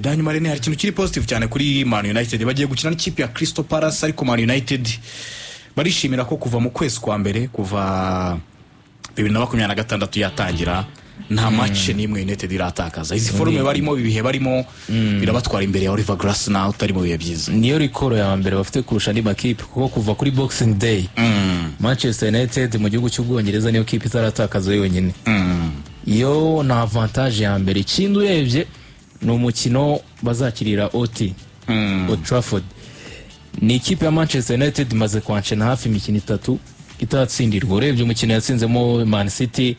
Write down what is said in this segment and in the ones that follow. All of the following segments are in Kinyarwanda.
Danyuma rene hari ikintu kiri positive cyane kuri Man United bagiye gukina n'ikipe ya Crystal Palace ariko Man United barishimira ko kuva mu kwezi kwa mbere kuva 2026 yatangira nta match nimwe United iratakaza izi forume barimo bibihe barimo birabatwara imbere ya Oliver Glasner utari mu bihe byiza niyo rikoro ya mbere bafite kurusha andi makipe kuko kuva kuri Boxing Day Manchester United mu gihugu cy'Ubwongereza niyo kipe itaratakaza yonyine iyo na avantage ya mbere ikindi urebye no mukino bazakirira OT Old Trafford ni ikipe ya Manchester United maze kwancena hafi imikino 3 itatsindirwa urebye umukino yatsinzemo Man City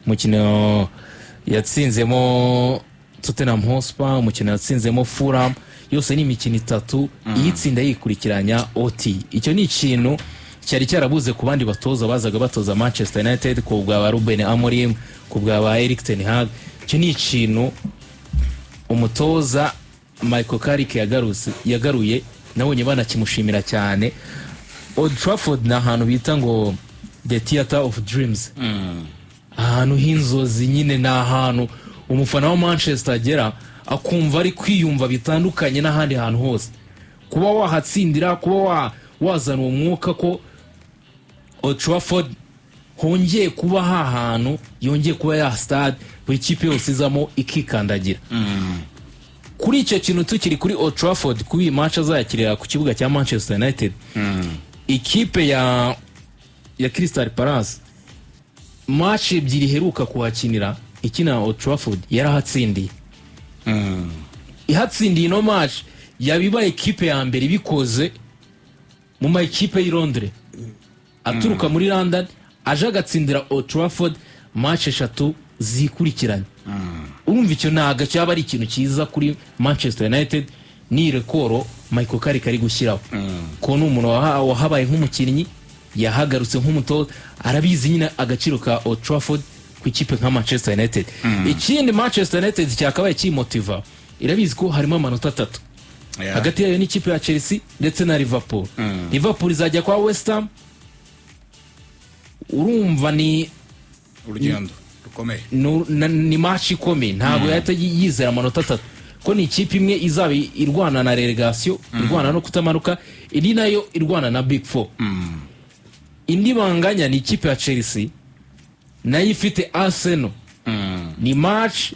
umukino yatsinzemo Tottenham Hotspur umukino yatsinzemo Fulham yose ni imikino 3 iyitsinda yikurikiranya OT icyo ni ikintu cyari cyarabuze ku bandi batoza bazaga batoza Manchester United ku bwa Ruben Amorim ku bwa Erik ten Hag icyo ni ikintu umutoza Michael Carrick yagaruye nabonye banakimushimira cyane. Old Trafford na ahantu bita ngo the theater of dreams ahantu hinzozi nyine na ahantu umufana wa Manchester agera akumva ari kwiyumva bitandukanye n'ahandi hantu hose kuba wahatsindira kuba wazana umwuka ko Old Trafford hongeye kuba hahantu yongeye kuba ya stade buri kipe yose izamo ikikandagira kuri icyo kintu tukiri kuri Old Trafford kubi match azayakirira ku kibuga cya Manchester United ikipe ya Crystal Palace match ebyiri heruka kuhakinira ikina Old Trafford yarahatsindiye ihatsindiye no match yabibaye ikipe ya mbere bikoze mu ma ekipe y'i Londres aturuka muri London aje agatsindira Old Trafford match 3 zikurikiranye urumva icyo naga cyaba ari ikintu cyiza kuri Manchester United ni rekoro Michael Carrick ari gushyiraho ko n'umuntu wahabaye nk'umukinnyi yahagarutse nk'umutoza arabizi nyine agaciro ka Old Trafford ku ikipe nka Manchester United ikindi Manchester United cyakabaye kimotiva irabizi ko harimo amanota 3 hagati yayo n'ikipe ya Chelsea ndetse na Liverpool Liverpool izajya kwa West Ham urumva ni urugendo rukomeye ni match ikomeye ntabwo yahita yizera amanota 3 ko ni ikipe imwe izaba irwana na relegation irwana no kutamanuka indi nayo irwana na Big 4 indi banganya ni ikipe ya Chelsea nayo ifite Arsenal ni match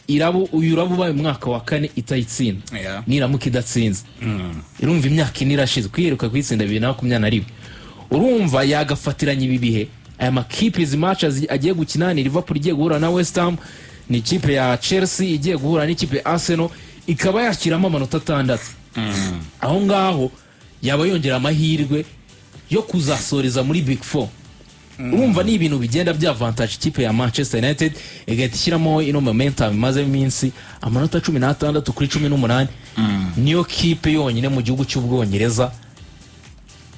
irabu baye mwaka wa 4 itayitsinda niramuka idatsinze irumva imyaka inirashize kwiruka kwitsinda 2021 urumva yagafatiranye ibibihe aya makipe izi match agiye gukina ni Liverpool igiye guhura na West Ham ni ikipe ya Chelsea igiye guhura n'ikipe Arsenal ikaba yakiramo amanota 6 aho ngaho yaba yongera amahirwe yo kuzasoreza muri Big 4 urumva ni ibintu bigenda bya advantage ikipe ya Manchester United igahita ishyiramo ino momentum maze iminsi amanota 16 kuri 18 niyo kipe yonyine mu gihugu cy'Ubwongereza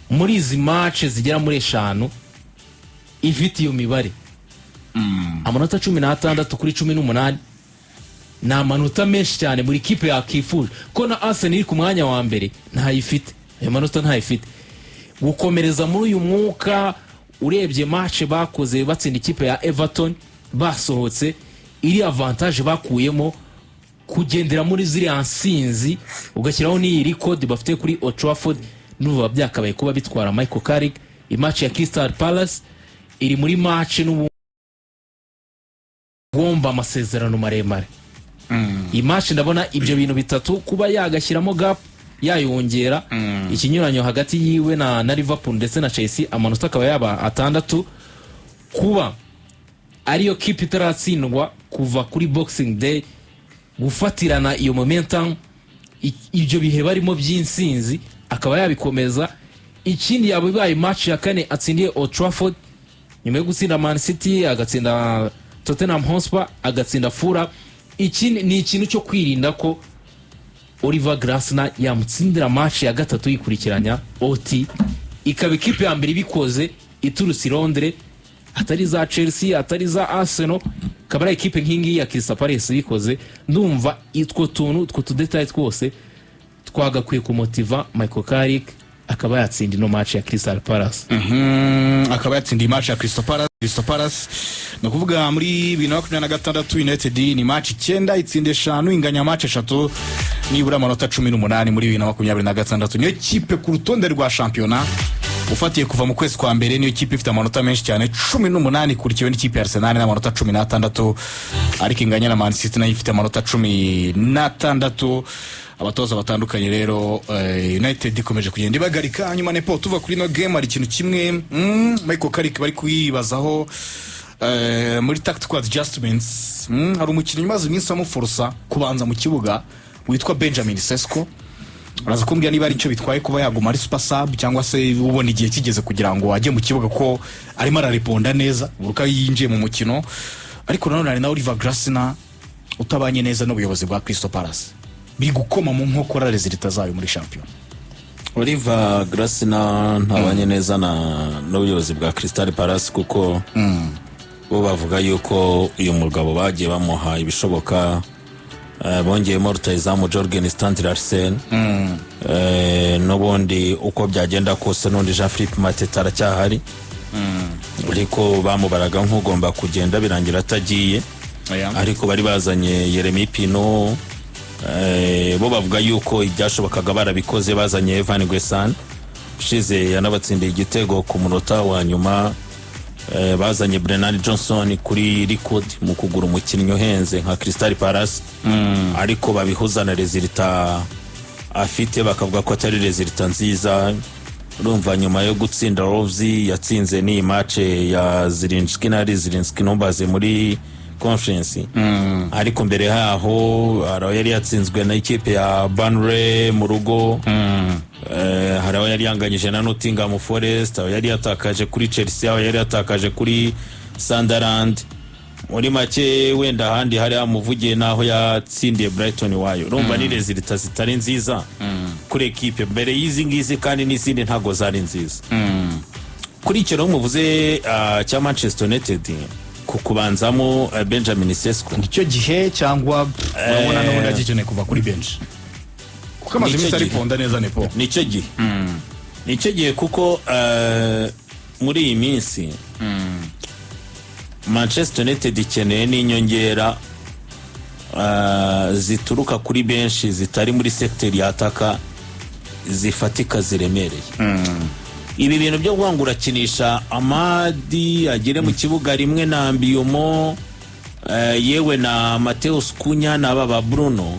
muri izi match zigera muri 5 ifite iyo mibare amanota 16 kuri 18 na amanota menshi cyane muri kipe ya Kifuje ko na Arsenal iri ku mwanya wa mbere ntayifite ayo manota ntayifite gukomereza muri uyu mwuka urebye match bakoze batsinda ikipe ya Everton basohotse iri avantage bakuyemo kugendera muri ziri ansinzi ugashyiraho ni record bafite kuri Old Trafford n'ubu byakabaye kuba bitwara Michael Carrick imatch ya Crystal Palace iri muri match n'ubugomba amasezerano maremare imatch ndabona ibyo bintu bitatu kuba yagashyiramo gap yayongera ikinyuranyo hagati yiwe na Liverpool ndetse na Chelsea amanota akaba yaba 6 kuba ariyo kipe itaratsindwa kuva kuri Boxing Day gufatirana iyo momentum ibyo bihe barimo by'insinzi akaba yabikomeza ikindi yabibaye match ya 4 atsindiye Old Trafford nyuma yo gutsinda Man City agatsinda Tottenham Hotspur agatsinda Fulham ikindi ni ikintu cyo kwirinda ko Oliver Glasner yamutsindira match ya 3 yikurikiranya OT ikaba ikipe ya mbere bikoze iturutse Londres atari za Chelsea atari za Arsenal kabara ikipe nkingi ya Crystal Palace bikoze ndumva itwo tuntu two tudetails twose twagakwiye ku motiva Michael Carrick akaba yatsinda ino match ya Crystal Palace. Akaba yatsindiye match ya Crystal Palace no kuvuga muri 2026 United ni match 9 itsinde 5 inganya match 3 nibura amanota 18 muri 2026 niyo kipe ku rutonde rwa championnat ufatiye kuva mu kwezi kwa mbere niyo kipe ifite amanota menshi cyane 18 kurikiwe n'ikipe ya Arsenal n'amanota 16 ariko inganya na Man City nayo ifite amanota 16 abatoza batandukanye rero United ikomeje kugenda ibagarika hanyuma nepo tuva kuri no game ari ikintu kimwe Michael Carrick bari kuyibazaho muri tactical adjustments hari umukinnyi maze iminsi amuforosa kubanza mu kibuga witwa Benjamin Sesko araza kumbwira niba ari cyo bitwaye kuba yaguma ari super sub cyangwa se ubona igihe kigeze kugira ngo ajye mu kibuga ko arimo arareponda neza uruka yinjiye mu mukino ariko nanone ari na Oliver Glasner utabanye neza n'ubuyobozi bwa Crystal Palace biri gukoma mu nkokora resultat zayo muri champion. Oliver Glasner ntabanye neza n'ubuyobozi bwa Crystal Palace kuko bo bavuga yuko uyu mugabo bagiye bamuha ibishoboka bongeyemo rutayizamu Jorgen Standlarsen n'ubundi uko byagenda kose n'undi Jean-Philippe Mateta aracyahari ariko bamubaraga nk'ugomba kugenda birangira atagiye ariko bari bazanye Yeremy Pino bo bavuga yuko ibyashobokaga barabikoze bazanye Evan Guesan ushize yanabatsindiye igitego ku munota wa nyuma bazanye Brennan Johnson kuri record mu kugura umukinnyi uhenze nka Crystal Palace ariko babihuza na resultat afite bakavuga ko atari resultat nziza urumva nyuma yo gutsinda Wolves yatsinze ni match ya Zirinski nombaze muri conference ariko mbere haho yari yatsinzwe na ikipe ya Burnley mu rugo haraho yari yanganyije na Nottingham Forest yari yatakaje kuri Chelsea yari yatakaje kuri Sunderland muri make wenda handi hari amuvugiye naho yatsindiye Brighton wayo urumva ni resultat zitari nziza kuri equipe mbere y'izi ngizi kandi n'izindi ntago zari nziza kuri icyo rero muvuze cya Manchester United kubanzamo Benjamin Sesko nicyo gihe cyangwa urabona n'ubundi agikeneye kuva kuri bench kuko amaze iminsi ari ponda neza nepo nicyo gihe kuko muri iyi minsi Manchester United ikeneye n'inyongera zituruka kuri benshi zitari muri sector yataka zifatika ziremereye ibi bintu byo gwangura kinisha Amadi agire mu kibuga rimwe na Mbiyumo yewe na Mateus Cunha na baba Bruno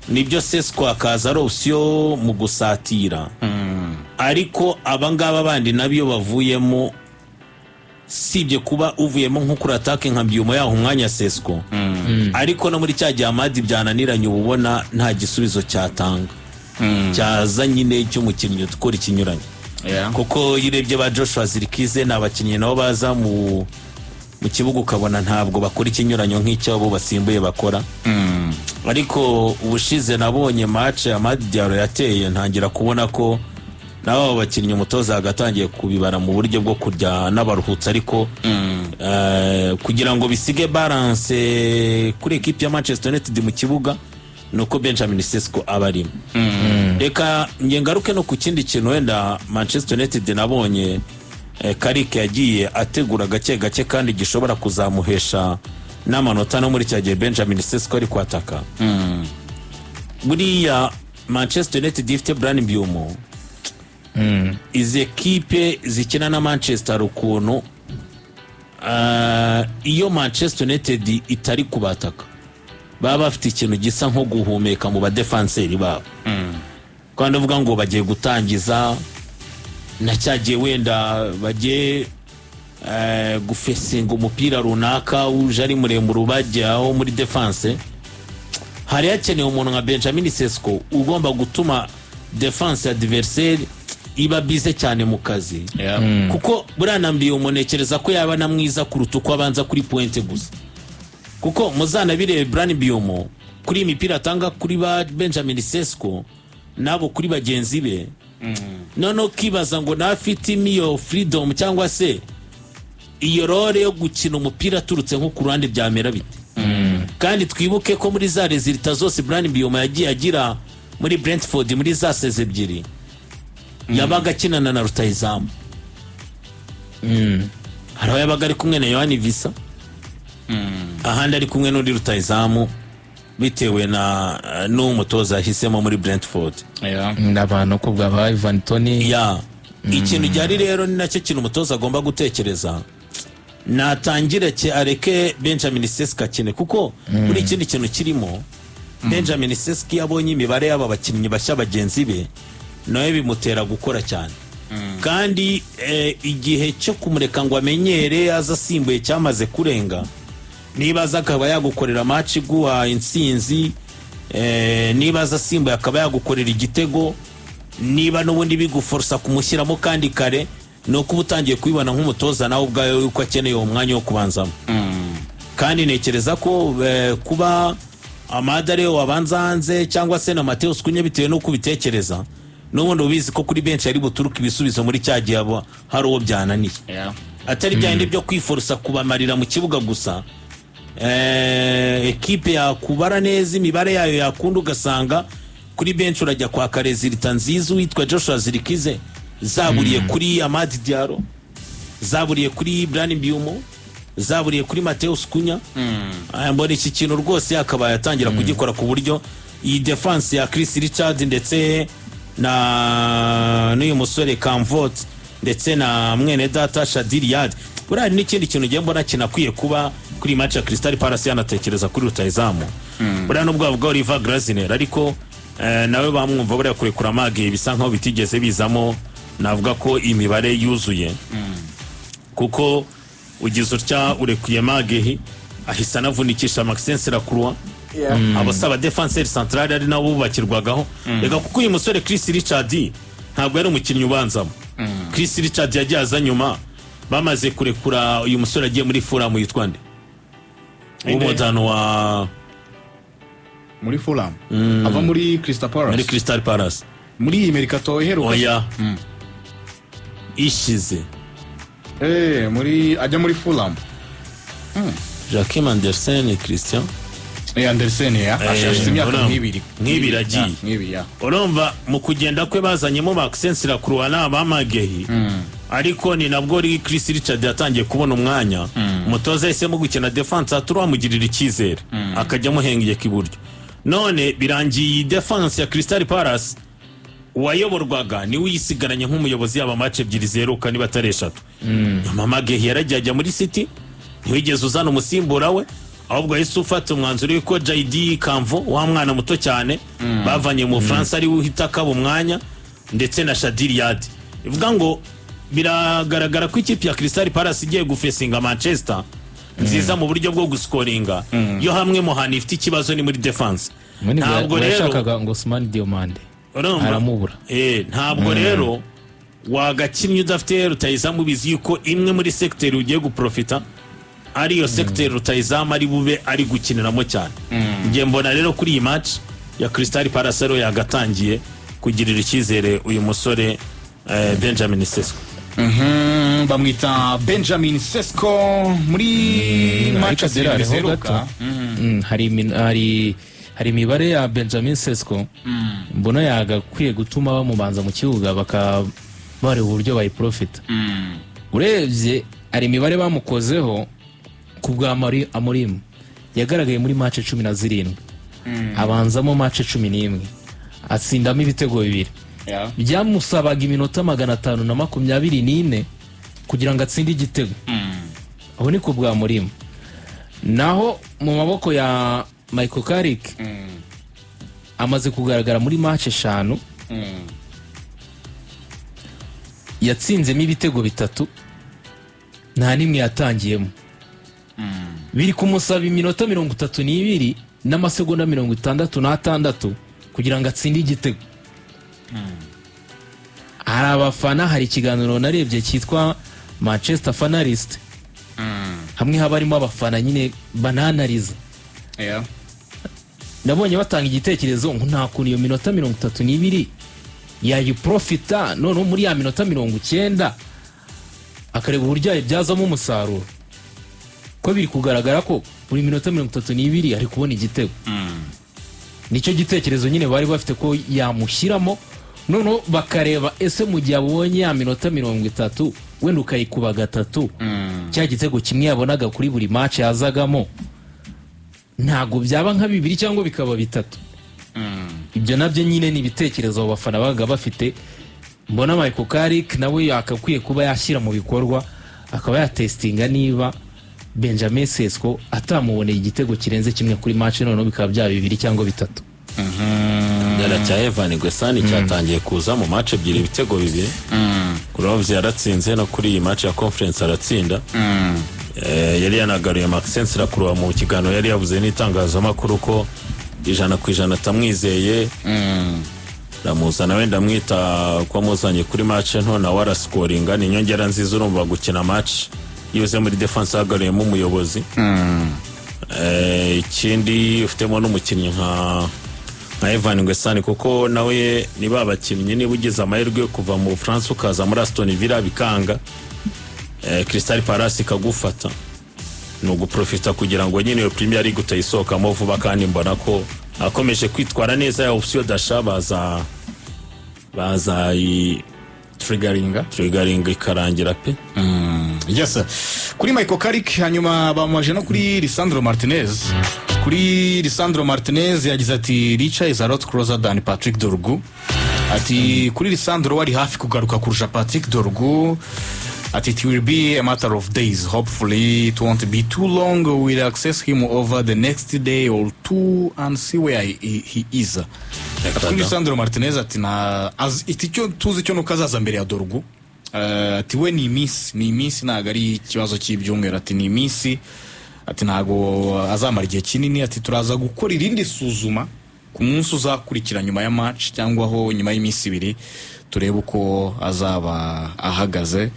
nibyo Sesko akaza ari option mu gusatira ariko abangaba bandi nabyo bavuyemo sibye kuba uvuyemo nko kuri attaque nka Mbiyumo yaho umwanya Sesko ariko no muri cyagiye Amadi byananiranye ubona nta gisubizo cyatanga cyaza nyine cyo mukinnyi tukora ikinyuranye kuko yirebye ba Joshua Zirkize n'abakinnyi nabo baza mu kibuga ukabona ntabwo bakora ikinyuranyo nk'icyo bo basimbuye bakora ariko ubushize nabonye match ya Amadi Diallo yateye ntangira kubona ko nabo bakinnyi umutoza agatangiye kubibara mu buryo bwo kurya n'abaruhutse ariko kugira ngo bisige balance kuri equipe ya Manchester United mu kibuga nuko Benjamin Sesko abarimo reka ngengaruke no ku kindi kintu wenda Manchester United nabonye Carrick yagiye ategura gake gake kandi gishobora kuzamuhesha n'amanota no muri cyagiye Benjamin Sesko ari kwataka buriya Manchester United ifite Bryan Mbeumo izi ekipe zikina na Manchester ukuntu iyo Manchester United itari kubataka baba bafite ikintu gisa nko guhumeka mu badefenseri babo kandi uvuga ngo bagiye gutangiza na cyagiye wenda bagiye gufesinga umupira runaka uje ari muremure ubajyaho muri defense hari hakenewe umuntu nka Benjamin Sesko ugomba gutuma defense adversaire iba bize cyane mu kazi kuko buranambiye umunekereza ko yaba na mwiza kuruta uko abanza kuri pointe gusa kuko muzanabire Bryan Mbeumo kuri imipira atanga kuri ba Benjamin Sesko nabo kuri bagenzi be none kibaza ngo nafite imiyo freedom cyangwa se iyo role yo gukina umupira turutse nko ku ruhande byamera bite kandi twibuke ko muri za resultat zose Bryan Mbeumo yagiye agira muri Brentford muri za seze ebyiri yabaga akinana na rutahizamu. hari aho yabaga ari kumwe na Yohani Visa, ahandi ari kumwe n'undi rutahizamu bitewe n'umutoza yahisemo muri Brentford. n'abantu ko bwa Ivan Toney. Ikintu gihari rero ni nacyo kintu umutoza agomba gutekereza, natangire areke Benjamin Sesko akine, kuko muri ikindi kintu kirimo Benjamin Sesko yabonye imibare y'aba bakinnyi bashya bagenzi be nawe bimutera gukora cyane, kandi igihe cyo kumureka ngo amenyere aza asimbuye cyamaze kurenga. Niba aza akaba yagukorera match iguha intsinzi, niba aza asimbuye akaba yagukorera igitego, niba n'ubundi biguforsa kumushyiramo kandi kare, no kuba utangiye kubibona nk'umutoza nawe ubwawe uko akeneye uwo mwanya wo kubanzamo. Kandi nekereza ko kuba Amada rero wabanza hanze cyangwa se na Mateus Cunha bitewe n'uko ubitekereza, n'ubundi ubizi ko kuri benshi ari buturuka ibisubizo muri cya gihe hari uwo byananiye, atari byandi byo kwiforsa kubamarira mu kibuga gusa. Ekipe yakubara neza imibare yayo yakunda, ugasanga kuri benshi urajya kwa Karezilita nziza witwa Joshua Zirikize zaburiye kuri Amadi Diallo, zaburiye kuri Bryan Mbeumo, zaburiye kuri Mateus Cunha. Mbona iki kintu rwose yakabaye atangira kugikora ku buryo iyi defense ya Chris Richard ndetse na n'uyu musore Kamvot ndetse na mwene data Shadil Riyad, buriya n'ikindi kintu ngiye mbona kinakwiye kuba kuri match ya Crystal Palace yanatekereza kuri rutahizamu. Buriya nubwo bavuga Oliver Glasner ariko nawe bamwumva buriya kurekura Mage bisa nkaho bitigeze bizamo, navuga ko imibare yuzuye, kuko ugize utya urekuye Mage ahisa anavunikisha Maxence Lacroix. Abasaba defenseur central ari nabo bubakirwagaho, rega kuko uyu musore Chris Richard ntabwo yari umukinnyi ubanzamo. Chris Richard yagiye aza nyuma, bamaze kurekura uyu musore agiye muri Fulham yitwa nde, umudano wa muri Fulham ava muri Crystal Palace muri Mercato iheruka ishize muri ajya muri Fulham. Joachim Andersen Christian Andersen ashashize imyaka nk'ibiri agiye. Urumva mu kugenda kwe bazanyemo Maxence Lacroix n'abamagehi, ariko ni nabwo Chris Richard yatangiye kubona umwanya. Umutoza yahisemo gukina defense aturwamugirira icyizere akajya muhengiye kiburyo. None birangiye defense ya Crystal Palace wayoborwaga ni uyisigaranye nk'umuyobozi yaba match 2-0 niba atari 3. Mamagehi yarajya muri City, ntiwigeze uzana umusimbura we, ahubwo yahise ufata umwanzuro yuko JD Kamvo wa mwana muto cyane bavanye mu France ari uhita akaba umwanya, ndetse na Shadil Riyad. Ivuga ngo biragaragara ko ikipe ya Crystal Palace igiye gufesinga Manchester nziza mu buryo bwo guscoringa, yo hamwe mu hantu ifite ikibazo ni muri defense. Ntabwo rero yashakaga ngo Ousmane Diomande aramubura. Ntabwo rero wagakinnye udafite rutahizamu, bizi yuko imwe muri secteur ugiye guprofita ariyo secteur rutahizamu ari bube ari gukiniramo cyane. Ngiye mbona rero kuri iyi match ya Crystal Palace rero yagatangiye kugirira icyizere uyu musore Benjamin Sesko. Bamwita Benjamin Sesko muri match ziheruka. hari imibare ya Benjamin Sesko mbona yagakwiye gutuma bamubanza mu kibuga bakabare uburyo bayiprofita. Urebye hari imibare bamukozeho ku bwa Amorim, yagaragaye muri match 17, abanzamo match 11, atsindamo ibitego 2. Byamusabaga iminota 524 kugira ngo atsinde igitego. Aho ni ku bwa Amorim. Naho mu maboko ya Michael Carrick amaze kugaragara muri match 5, yatsinzemo ibitego 3, nta nimwe yatangiyemo. Biri kumusaba iminota 32 n'amasegonda 66 kugira ngo atsinde igitego. Hari abafana, hari ikiganiro narebye cyitwa Manchester Fanalist, hamwe habarimo abafana nyine bananariza. Nabonye batanga igitekerezo ngo nta kuntu iyo minota 32 yayiprofita, none muri ya minota 90 akareba uburyo yabyazamo umusaruro, ko biri kugaragara ko muri minota 32 ari kubona igitego. Nicyo gitekerezo nyine bari bafite ko yamushyiramo noneho bakareba ese mu gihe abonye ya minota 30 wenda ukayikuba gatatu cya gitego kimwe yabonaga kuri buri match yazagamo ntago byaba nka 2 cyangwa bikaba 3. Ibyo nabyo nyine ni ibitekerezo abafana baga bafite. Mbona Michael Carrick nawe yakakwiye kuba yashyira mu bikorwa akaba yatestinga niba Benjamin Sesko atamuboneye igitego kirenze kimwe kuri match noneho bikaba byaba 2 cyangwa 3. Dara cya Evan Gwesani cyatangiye kuza mu match ebyiri ibitego 2. Kurovye yaratsinze no kuri iyi match ya conference aratsinda. Yari yanagaruye Maxence Lakuruwa mu kiganiro yari yavuze n'itangazamakuru ko 100% atamwizeye. Ramuzana wenda mwita kwa muzanye kuri match nto na wara scoringa ni nyongera nziza urumva gukina match yuze muri defense yagaruye mu muyobozi. Ikindi ufitemo n'umukinnyi nka Evan Gwesani kuko nawe ni babakinnyi niba ugize amahirwe yo kuva mu France ukaza muri Aston Villa bikanga Crystal Palace ikagufata no guprofita kugira ngo nyine yo Premier League utayisohokamo vuba kandi mbona ko akomeje kwitwara neza ya option dasha baza triggering ikarangira pe. Yes. Kuri Michael Carrick hanyuma bamaje no kuri Lisandro Martinez. Kuri Lisandro Martinez yagize ati Richa is a lot closer than Patrick Dorgu. Ati kuri Lisandro wari hafi kugaruka kurusha Patrick Dorgu. Ati it will be a matter of days. Hopefully it won't be too long. We'll access him over the next day or two and see where he is. Kuri Lisandro Martinez ati na icyo tuzi cyo nukazaza mbere ya Dorgu. Ati we ni miss nagari ikibazo cy'ibyumwera ati ni miss ati nago azamara igihe kinini ati turaza gukora irindi suzuma ku munsi uzakurikira nyuma ya match cyangwa ho nyuma y'iminsi 2 turebe uko azaba ahagaze.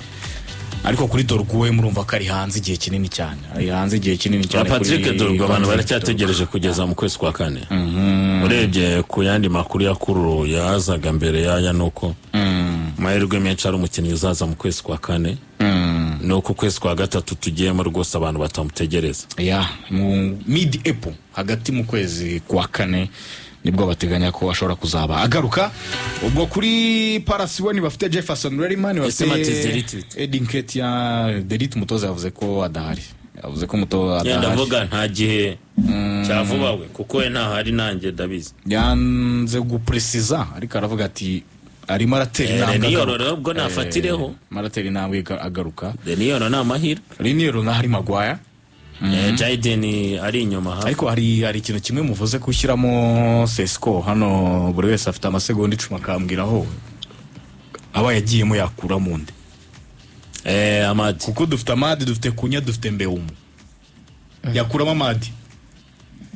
Ariko kuri Dorgu we murumva ko ari hanze igihe kinini cyane. Ari hanze igihe kinini cyane kuri Patrick Dorgu abantu baracyategereje kugeza mu kwezi kwa 4. Urebye ku yandi makuru yakuru yazaga mbere yaya nuko mahirwe menshi ari umukinnyi uzaza mu kwezi kwa 4. Nuko kwezi kwa 3 tugiyemo rwose abantu batamutegereza. Mu mid April hagati mu kwezi kwa 4 nibwo bateganya ko ashobora kuzaba agaruka. Ubwo kuri Palace we bafite Jefferson Rayman bafite Edin Ketia Delete mutoza yavuze ko adahari. Yavuze ko mutoza adahari. Ndavuga nta gihe cyavuba we kuko we nta hari nanjye ndabizi. Yanze gupreciza ariko aravuga ati ari marateri ntabwo niyo ubwo nafatireho marateri ntabwo agaruka. Niyo na mahira. Niyo na hari Maguire. Jaden ari inyuma hafi. Ariko hari ikintu kimwe muvuze kushyiramo Sesko hano buri wese afite amasegonda 10 akambwiraho aba yagiyemo yakura mu nde. Amadi kuko dufite Amadi dufite Kunya dufite Mbeumo. Yakuramo Amadi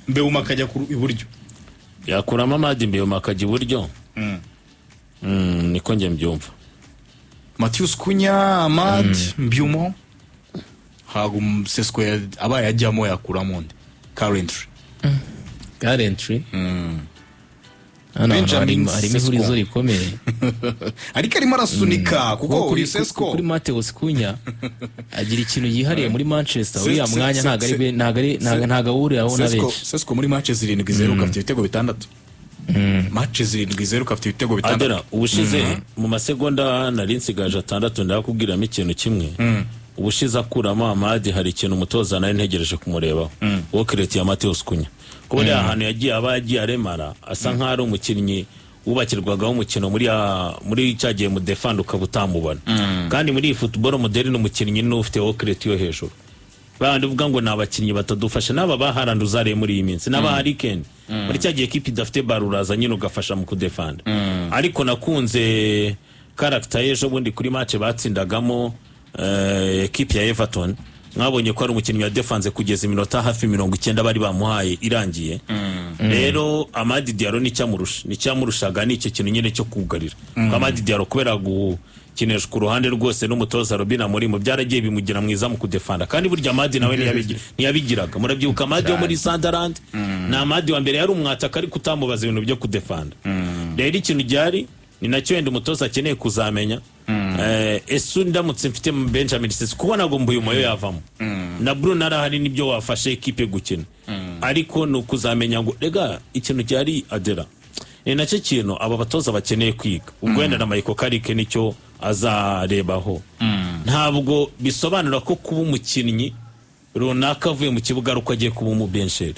Mbeumo akajya ku iburyo. Yakuramo Amadi Mbeumo akajya iburyo. Niko nge mbyumva. Matheus Kunya Amadi Mbeumo hagu Sesko aba yajyamo yakuramo nde currently. Benjamin Sesko rikomeye. Ariko arimo arasunika kuko uri Sesko kuri Matheus Kunya agira ikintu yihariye muri Manchester uriya mwanya ntago awuri aho na benshi. Sesko muri match 7-0 afite ibitego 6. Match 7-0 afite ibitego 6. Adera ubushize mu masegonda nari nsigaje 6 ndakubwiramo ikintu kimwe. Ubushize akuramo Amadi hari ikintu umutoza nari ntegereje kumurebaho. Wo Kreti ya Matheus Kunya. Kuko ari ahantu yagiye abagiye aremara asa nka ari umukinnyi wubakirwagaho umukino muri cyagiye mu defend ukabutamubona. Kandi muri football modern umukinnyi n'ufite wo Kreti yo hejuru. Bandi uvuga ngo nabakinnyi batadufasha naba baharanda uzare muri iyi minsi naba Hurricane. Muri cyagiye equipe idafite baruraza nyine ugafasha mu kudefend. Ariko nakunze character yejo bundi kuri match batsindagamo equipe ya Everton mwabonye ko ari umukinnyi wa defense kugeza iminota hafi 90 bari bamuhaye irangiye. Rero Amadi Diallo nicyamurushaga n'icyo kintu nyine cyo kugarira. Amadi Diallo kubera gukineshwa ku ruhande rwose n'umutoza Robin Amorim byaragiye bimugira mwiza mu kudefanda kandi burya Amadi nawe ntiyabigiraga. Murabyuka Amadi wo muri Sunderland na Amadi wa mbere yari umwataka ari kutamubaza ibintu byo kudefanda. Rero ikintu cyari ni nacyo wenda umutoza akeneye kuzamenya. Esu ndamutse mfite Benjamin Sesko kubona ngo mbuye umoyo yavamo na Bruno arahari nibyo wafashe equipe gukina. Ariko no kuzamenya ngo rega ikintu cyari Adera ni nacyo kintu aba batoza bakeneye kwiga ubwo wenda na Michael Carrick nicyo azarebaho. Ntabwo bisobanura ko kuba umukinnyi runaka avuye mu kibuga ari uko agiye kuba umubensheri.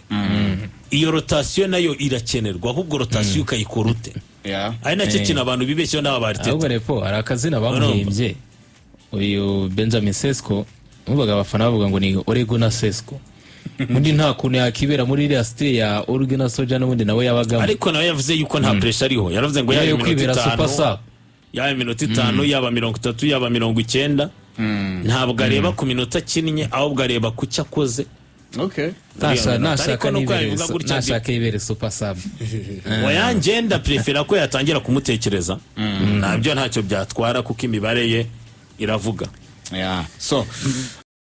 Iyo rotation nayo irakenerwa, ahubwo rotation ukayikora ute? Ari nacyo kintu abantu bibeshyeho n'aba Arteta. ahubwo repo hari akazina bamuhimbye uyu Benjamin Sesko, mubaga abafana bavuga ngo ni Oregona Sesko. Mundi nta kuntu yakibera muri iriya style ya Oregona Soja n'ubundi nawe yabagamo, ariko nawe yavuze yuko nta pressure ariho. Yaravuze ngo yayo kwibera super sub, yaba iminota 5 yaba 30 yaba 90 ntabwo areba ku minota kinnye, ahubwo areba ku cyakoze. nashaka ibere super sub. Wayangenda prefera ko yatangira kumutekereza, nabyo ntacyo byatwara kuko imibare ye iravuga. So